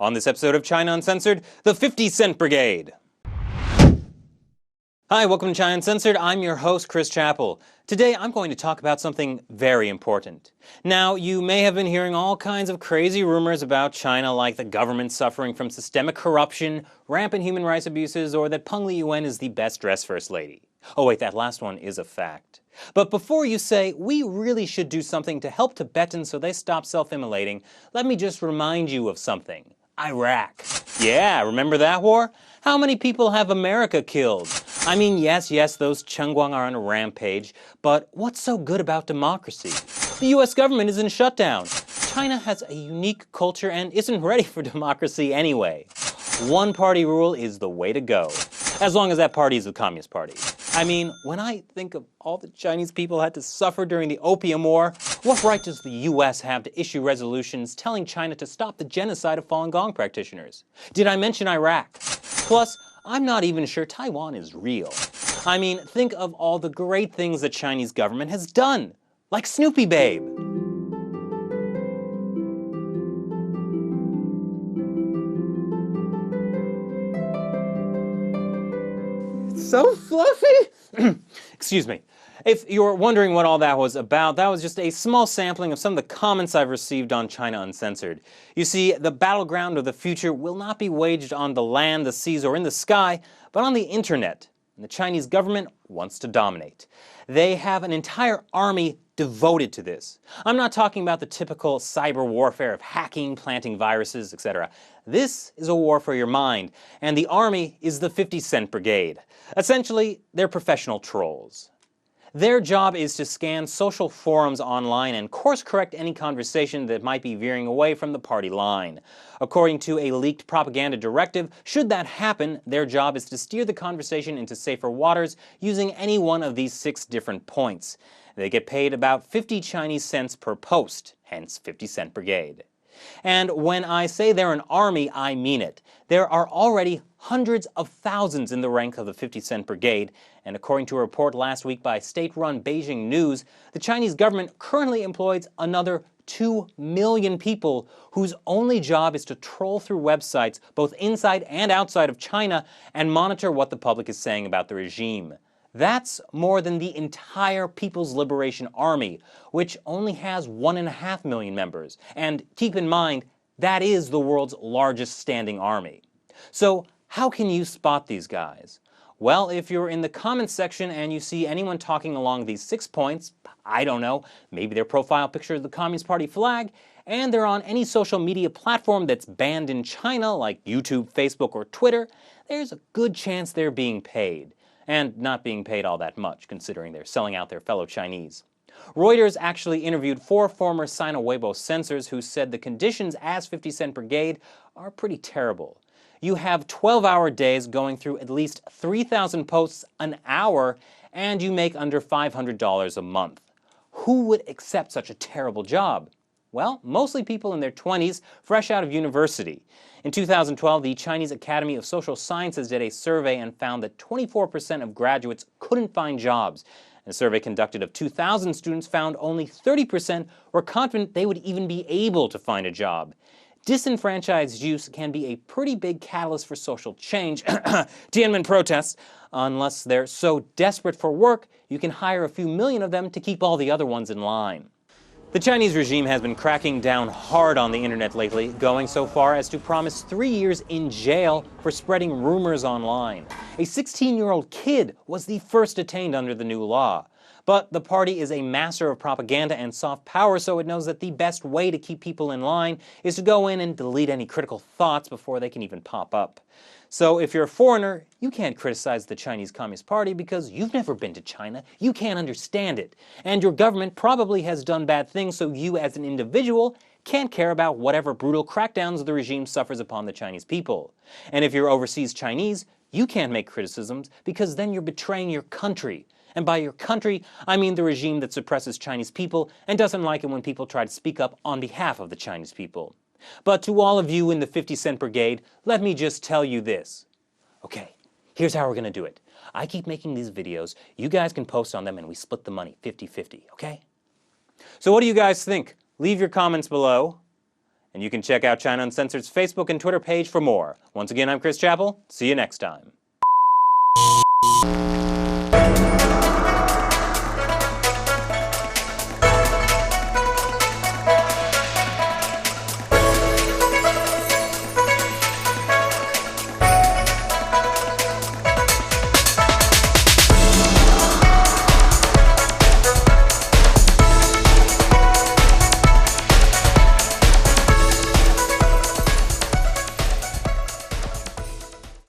On this episode of China Uncensored, the 50-cent Brigade. Hi, welcome to China Uncensored. I'm your host, Chris Chappell. Today I'm going to talk about something very important. Now, you may have been hearing all kinds of crazy rumors about China, like the government suffering from systemic corruption, rampant human rights abuses, or that Peng Liyuan is the best-dressed first lady. Oh wait, that last one is a fact. But before you say, we really should do something to help Tibetans so they stop self-immolating, let me just remind you of something. Iraq. Yeah, remember that war? How many people have America killed? I mean, yes, those Chengguang are on a rampage, but what's so good about democracy? The US government is in shutdown. China has a unique culture and isn't ready for democracy anyway. One-party rule is the way to go, as long as that party is the Communist Party. I mean, when I think of all the Chinese people had to suffer during the Opium War, what right does the US have to issue resolutions telling China to stop the genocide of Falun Gong practitioners? Did I mention Iraq? Plus, I'm not even sure Taiwan is real. I mean, think of all the great things the Chinese government has done, like Snoopy Babe. So fluffy! Excuse me. If you're wondering what all that was about, that was just a small sampling of some of the comments I've received on China Uncensored. You see, the battleground of the future will not be waged on the land, the seas, or in the sky, but on the internet. And the Chinese government wants to dominate. They have an entire army devoted to this. I'm not talking about the typical cyber warfare of hacking, planting viruses, etc. This is a war for your mind, and the army is the 50-cent Brigade. Essentially, they're professional trolls. Their job is to scan social forums online and course-correct any conversation that might be veering away from the party line. According to a leaked propaganda directive, should that happen, their job is to steer the conversation into safer waters using any one of these 6 different points. They get paid about 50 Chinese cents per post, hence 50-cent Brigade. And when I say they're an army, I mean it. There are already hundreds of thousands in the rank of the 50-cent Brigade, and according to a report last week by state-run Beijing News, the Chinese government currently employs another 2 million people whose only job is to troll through websites both inside and outside of China and monitor what the public is saying about the regime. That's more than the entire People's Liberation Army, which only has 1.5 million members. And keep in mind, that is the world's largest standing army. So how can you spot these guys? Well, if you're in the comments section and you see anyone talking along these 6 points, I don't know, maybe their profile picture is the Communist Party flag, and they're on any social media platform that's banned in China, like YouTube, Facebook, or Twitter, there's a good chance they're being paid. And not being paid all that much, considering they're selling out their fellow Chinese. Reuters actually interviewed 4 former Sino Weibo censors who said the conditions as 50-cent Brigade are pretty terrible. You have 12-hour days going through at least 3,000 posts an hour, and you make under $500 a month. Who would accept such a terrible job? Well, mostly people in their 20s, fresh out of university. In 2012, the Chinese Academy of Social Sciences did a survey and found that 24% of graduates couldn't find jobs. A survey conducted of 2,000 students found only 30% were confident they would even be able to find a job. Disenfranchised youth can be a pretty big catalyst for social change, Tiananmen protests. Unless they're so desperate for work, you can hire a few million of them to keep all the other ones in line. The Chinese regime has been cracking down hard on the internet lately, going so far as to promise 3 years in jail for spreading rumors online. A 16-year-old kid was the first detained under the new law. But the party is a master of propaganda and soft power, so it knows that the best way to keep people in line is to go in and delete any critical thoughts before they can even pop up. So if you're a foreigner, you can't criticize the Chinese Communist Party because you've never been to China, you can't understand it, and your government probably has done bad things, so you as an individual can't care about whatever brutal crackdowns the regime suffers upon the Chinese people. And if you're overseas Chinese, you can't make criticisms because then you're betraying your country. And by your country, I mean the regime that suppresses Chinese people and doesn't like it when people try to speak up on behalf of the Chinese people. But to all of you in the 50-cent Brigade, let me just tell you this. Okay, here's how we're gonna do it. I keep making these videos, you guys can post on them and we split the money 50-50, okay? So what do you guys think? Leave your comments below. And you can check out China Uncensored's Facebook and Twitter page for more. Once again, I'm Chris Chappell. See you next time.